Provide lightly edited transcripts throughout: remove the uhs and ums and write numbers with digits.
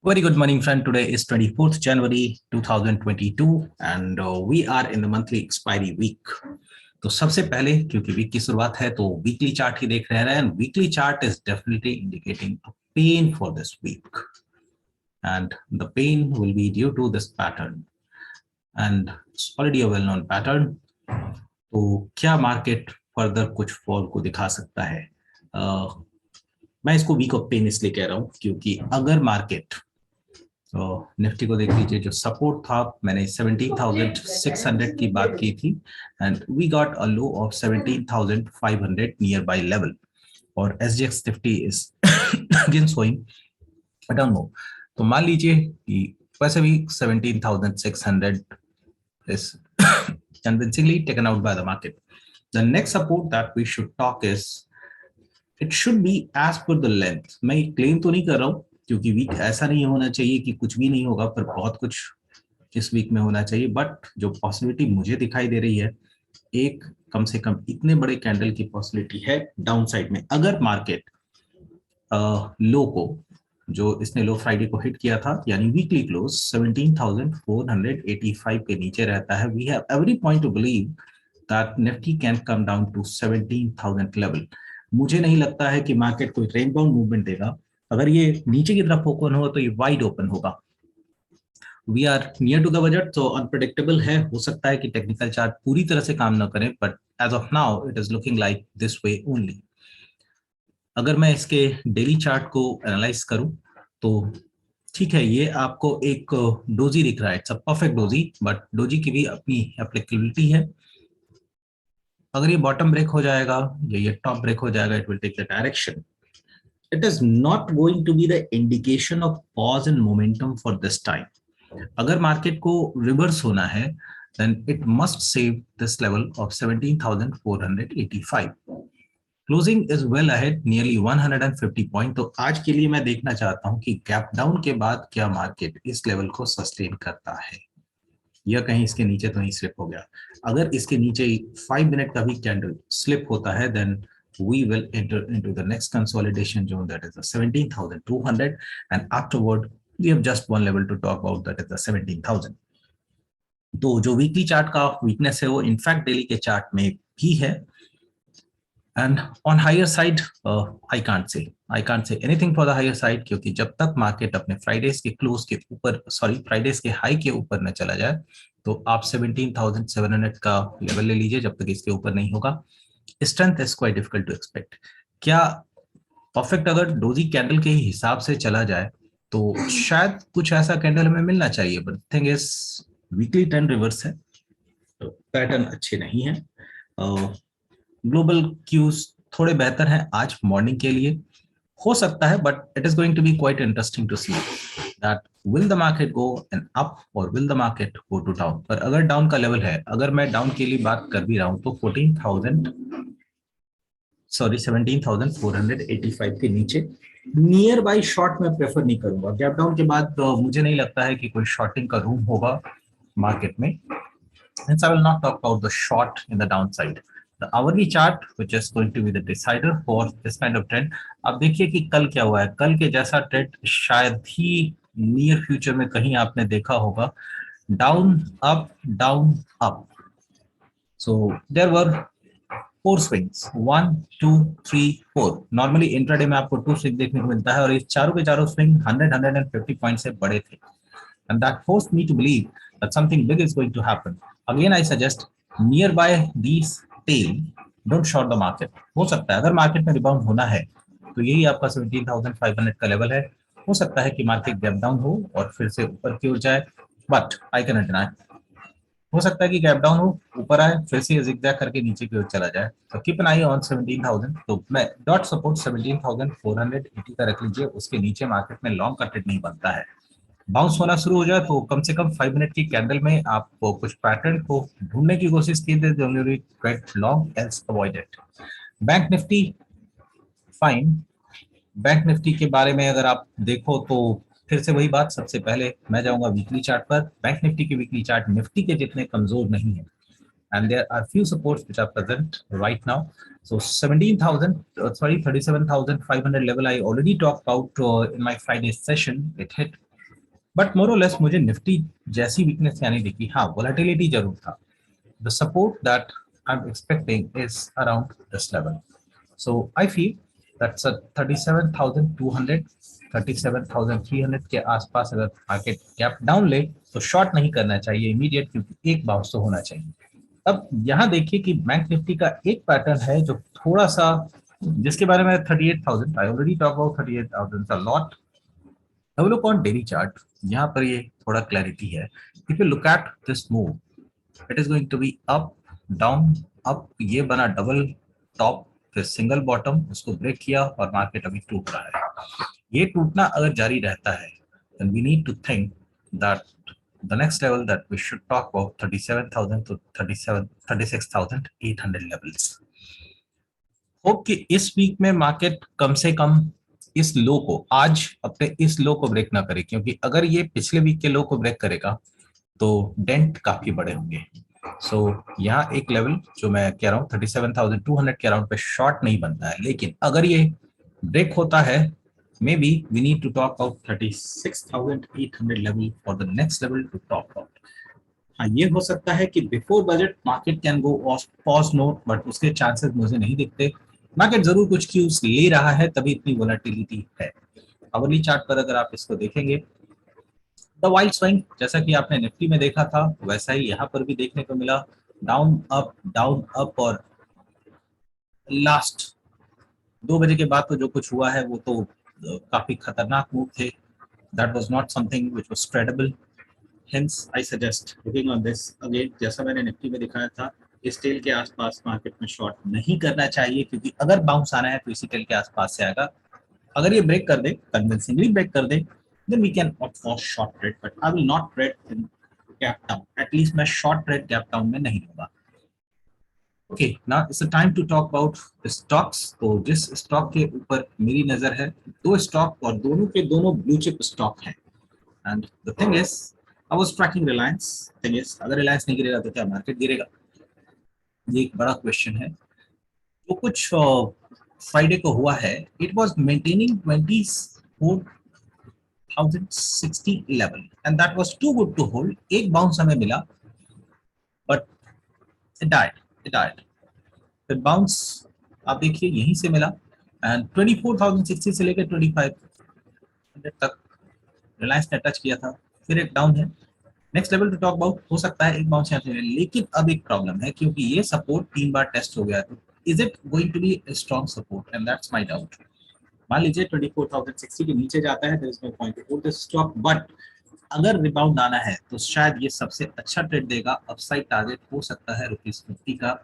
Very good morning, friend. Today is 24th January 2022 and we are in the monthly expiry week. तो सबसे पहले क्योंकि week की शुरुआत है तो वीकली चार्ट ही देख रहे हैं and weekly chart is definitely indicating a pain for this week and the pain will be due to this pattern and it's already a well known pattern. तो क्या मार्केट फर्दर कुछ fall को दिखा सकता है? मैं इसको वीक ऑफ पेन इसलिए कह रहा हूं क्योंकि अगर मार्केट तो निफ्टी को देख लीजिए, जो सपोर्ट था मैंने 17,600 की बात की थी and we got a low of 17,500 near by level और SGX Nifty is again showing I don't know. तो मान लीजिए कि वैसे भी 17,600 is convincingly taken out by the market. The next support that we should talk is it should be as per the length. मैं claim तो नहीं कर रहा हूँ क्योंकि वीक ऐसा नहीं होना चाहिए कि कुछ भी नहीं होगा, पर बहुत कुछ इस वीक में होना चाहिए। बट जो पॉसिबिलिटी मुझे दिखाई दे रही है, एक कम से कम इतने बड़े कैंडल की पॉसिबिलिटी है डाउन साइड में। अगर मार्केट लो को, जो इसने लो फ्राइडे को हिट किया था, यानी वीकली क्लोज 17,485 के नीचे रहता है, we have every point to believe that Nifty can come down to 17,000 level. मुझे नहीं लगता है कि मार्केट कोई रेंज बाउंड मूवमेंट देगा। अगर ये नीचे की तरफ ओपन हो तो ये वाइड ओपन होगा। We are near to the budget, तो अनप्रेडिक्टेबल है। हो सकता है कि टेक्निकल चार्ट पूरी तरह से काम ना करे, but as of now it is looking like this way only. अगर मैं इसके डेली चार्ट को एनालाइज करूं तो ठीक है, ये आपको एक डोजी दिख रहा है, it's a perfect doji, but doji की भी अपनी एप्लीकेबिलिटी है। अगर ये बॉटम ब्रेक हो जाएगा या ये टॉप ब्रेक हो जाएगा, it will take the direction. It is not going to be the indication of pause and momentum for this time. अगर मार्केट को रिवर्स होना है then it must save this level of 17,485. Closing is well ahead, nearly 150 point. तो आज के लिए मैं देखना चाहता हूं कि गैप डाउन के बाद क्या मार्केट इस लेवल को सस्टेन करता है या कहीं इसके नीचे तो नहीं स्लिप हो गया। अगर इसके नीचे 5 मिनट का भी कैंडल स्लिप होता है then we will enter into the next consolidation zone, that is the 17,200, and afterward we have just one level to talk about, that is the 17,000. तो जो वीकली चार्ट का वीकनेस है वो in fact daily के chart में भी है। And on higher side I can't say anything for the higher side, क्योंकि जब तक मार्केट अपने फ्राइडेज के क्लोज के ऊपर, सॉरी फ्राइडेज के हाई के ऊपर न चला जाए, तो आप 17,700 का लेवल ले लीजिए। जब तक इसके ऊपर नहीं होगा, strength is quite difficult to expect. क्या परफेक्ट अगर डोजी कैंडल के हिसाब से चला जाए तो शायद कुछ ऐसा कैंडल हमें मिलना चाहिए, but thing is weekly trend reverse है, तो पैटर्न अच्छे नहीं है। ग्लोबल क्यूज थोड़े बेहतर हैं आज मॉर्निंग के लिए, हो सकता है, but it is going to be quite interesting to see that will the market go an up और will the market go to down. पर अगर डाउन का लेवल है, अगर मैं डाउन के लिए बात कर भी रहा हूं तो 17,485 के नीचे नियर बाई शॉर्ट में प्रेफर नहीं करूंगा। गैप डाउन के बाद मुझे नहीं लगता है कि कोई शॉर्टिंग का रूम होगा मार्केट में। Hence, I will not talk about the short in the downside. The hourly chart, which is going to be the decider for this kind of trend. अब देखिए कि कल क्या हुआ है। कल के जैसा ट्रेंड शायद ही नियर फ्यूचर में कहीं आपने देखा होगा। Down up down up. So there were 4 swings, 1 2 3 4। Normally intraday में आपको 2 स्विंग देखने को मिलता है और ये चारों के चारों स्विंग 100-150 पॉइंट से बड़े थे, and that forced me to believe that something big is going to happen. Again, I suggest nearby these tail, don't short the market. हो सकता है अगर मार्केट में रिबाउंड होना है तो यही आपका 17,500 का लेवल है। हो सकता है कि मार्केट गैप डाउन हो और फिर से ऊपर की ओर जाए, but I can not deny. हो सकता है कि गैप डाउन हो, ऊपर आए, फिर से जिगजैग करके नीचे की ओर चला जाए। तो कीप एन आई ऑन 17,000। तो मैं डॉट सपोर्ट 17,480 का रख लीजिए, उसके नीचे मार्केट में लॉन्ग का ट्रेड नहीं बनता है। बाउंस होना शुरू हो जाए तो कम से कम 5 मिनट की कैंडल में आप कुछ पैटर्न को ढूंढने की कोशिश कीजिए, trade long else avoid it. Bank Nifty fine. Bank Nifty के बारे में अगर आप देखो तो फिर से वही बात, सबसे पहले मैं जाऊंगा वीकली चार्ट पर। बैंक निफ्टी की वीकली चार्ट निफ्टी के जितने कमजोर नहीं है, and there are few supports which are present right now. So 37,500 level I already talked about in my Friday session. It hit but more और less मुझे Nifty जैसी weakness यानी दिखी, हाँ वोलेटिलिटी जरूर था. The support that I am expecting is around this level. So I feel that's 37,200 37,300 के आसपास अगर मार्केट गैप डाउन ले तो शॉर्ट नहीं करना चाहिए इमीडिएट, क्योंकि एक बाउंस तो होना चाहिए. अब यहाँ देखिए कि बैंक निफ्टी का एक पैटर्न है जो थोड़ा सा, जिसके बारे में 38,000 I already talk about 38,000 a lot. अब लुक ऑन डेली चार्ट, यहाँ पर ये थोड़ा क्लैरिटी है. If you look at this move, it is going to be up down up. ये बना डबल टॉप फिर सिंगल बॉटम, उसको ब्रेक किया और मार्केट अभी टूट रहा है. ये टूटना अगर जारी रहता है then we need to think that the next level that we should talk about 37,000 to 36,800 levels. Hope कि इस वीक में मार्केट कम से कम इस लो को, आज अपने इस लो को ब्रेक ना करे, क्योंकि अगर ये पिछले वीक के लो को ब्रेक करेगा तो डेंट काफी बड़े होंगे. सो यहाँ एक लेवल जो मैं कह रहा हूँ 37,200 के अराउंड पे शॉर्ट नहीं बनता है, लेकिन अगर ये ब्रेक होता है may be we need to talk about 36,800 level for the next level to talk about. हाँ ये हो सकता है कि before budget market can go off pause note, but उसके चांसेस मुझे नहीं दिखते. मार्केट जरूर कुछ क्यूज ले रहा है, तभी इतनी वोलेटिलिटी है. आवरली चार्ट पर अगर आप इसको देखेंगे, द वाइल्ड स्विंग जैसा कि आपने निफ्टी में देखा था वैसा ही यहाँ पर भी देखने को मिला. डाउन अप और लास्ट 2 बजे के बाद तो जो कुछ हुआ है वो तो काफी खतरनाक मूव थे. That was not something which was tradable. Hence, I suggest looking on this again, जैसा मैंने निफ्टी में दिखाया था, इस टेल के आसपास मार्केट में शॉर्ट नहीं करना चाहिए, क्योंकि अगर बाउंस आना है तो इसी टेल के आसपास से आएगा. अगर ये ब्रेक कर दे, कन्विंसिंगली ब्रेक कर दे, then we can opt for short trade, but I will not trade in gap down. At least मैं short trade gap down में नहीं लूंगा. Okay, now it's the time to talk about the stocks. तो जिस stock के ऊपर मेरी नजर है, दो स्टॉक और दोनों के दोनों ब्लू चिप स्टॉक हैं. And the thing is, I was tracking Reliance. Thing is, अगर Reliance नहीं गिरेगा तो क्या मार्केट गिरेगा? ये एक बड़ा क्वेश्चन है. जो कुछ फ्राइडे को हुआ है, it was maintaining 24,060 level and that was too good to hold. एक बाउंस हमें मिला बट इट डाइड. फिर बाउंस आप देखिए यहीं से मिला एंड 24,060 से लेकर 2500 तक रिलायंस ने टच किया था. फिर एक डाउन है. Next level to talk about, हो सकता है एक बाउंस यहाँ से, लेकिन अब एक प्रॉब्लम है क्योंकि ये सपोर्ट 3 बार टेस्ट हो गया. तो is it going to be a strong support, and that's my doubt. मान लीजिए 24,060 के नीचे जाता है, there is no point to hold this stock, but अगर रिबाउंड आना है तो शायद ये सबसे अच्छा ट्रेड देगा. अपसाइड टारगेट हो सकता है ₹50 का.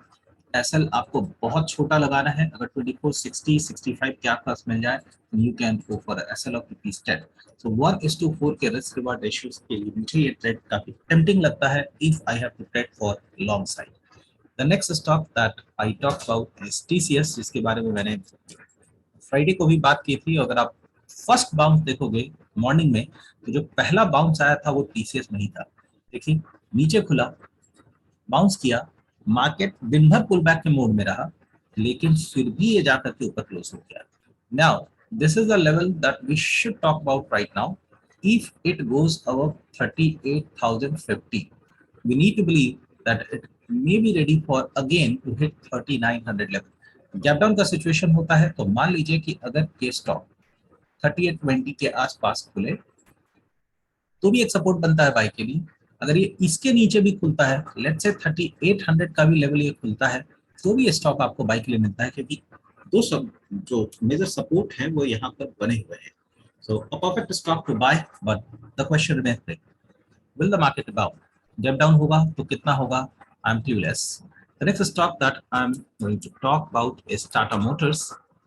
एसएल आपको बहुत छोटा लगाना है. अगर 2460-65 के आसपास मिल जाए you can go for SL of ₹10. So 1:4 के रिस्क रिवार्ड रेशियोज के लिए मुझे ये ट्रेड काफी टेम्पटिंग लगता है if I have to trade for long side. The next stock that I talk about is TCS, जिसके बारे में मैंने फ्राइडे को भी बात की थी. अगर आप फर्स्ट बाउंस देखोगे मॉर्निंग में, तो जो पहला बाउंस आया था वो टीसीएस में ही था. देखिए नीचे खुला, बाउंस किया, मार्केट दिन भर पुल बैक के मोड में रहा, लेकिन फिर भी ये जाकर के ऊपर क्लोज हो गया. Now this is the level that we should talk about right now. If it goes above 38,050, we need to believe that it may be ready for again to hit 3900 level. Gap down का situation होता है तो मान लीजिए कि अगर के stock 3820 के आसपास खुले तो भी एक सपोर्ट बनता है बाई के लिए. अगर ये इसके नीचे भी खुलता है, लेट्स से 3800 का भी लेवल ये खुलता है, तो भी स्टॉक आपको बाई के लिए मिलता है, क्योंकि दो सब जो मेजर सपोर्ट है वो यहाँ पर बने हुए हैं. So a perfect stock to buy, but the question remains, will the market down? जब डाउन होगा तो कितना होगा? I am clueless. The next stock that I'm going to talk about is Tata Motors.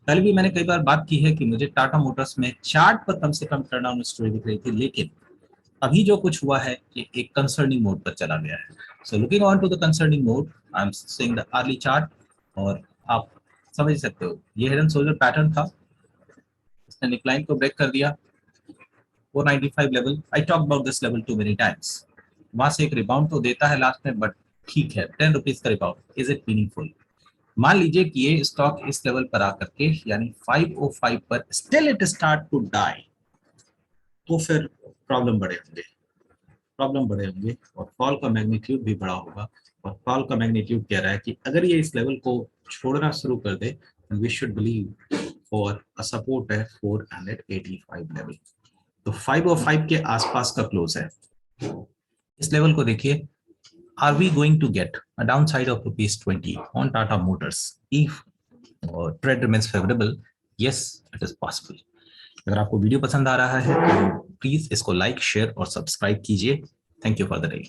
पहले भी मैंने कई बार बात की है कि मुझे टाटा मोटर्स में चार्ट पर कम से कम टर्न डाउन स्टोरी दिख रही थी, लेकिन अभी जो कुछ हुआ है ये एक कंसर्निंग मोड पर चला गया है. So looking on to the concerning mode, I am seeing the early chart, और आप समझ सकते हो ये हिडन सोल्जर पैटर्न था. इसने नेकलाइन को ब्रेक कर दिया 495 level. I talk about this level too many times. वहां से एक रिबाउंड तो देता है लास्ट में, बट ठीक है, ₹10 का रिबाउंड, इज इट मीनिंगफुल? मान लीजिए कि ये स्टॉक इस लेवल पर आकर के यानी 505 पर still it start to die, तो फिर प्रॉब्लम बड़े होंगे और फॉल का मैग्नीट्यूड भी बड़ा होगा। और फॉल का मैग्नीट्यूड कह रहा है कि अगर ये इस लेवल को छोड़ना शुरू कर दे, we should believe for a support है 485 लेवल। तो 505 के आसपास का क्लोज है। इस लेवल को देखिए, are we going to get a downside of rupees 20 on Tata Motors if trend remains favorable? Yes, it is possible. अगर आपको वीडियो पसंद आ रहा है तो प्लीज इसको लाइक, शेयर और सब्सक्राइब कीजिए। Thank you for the day.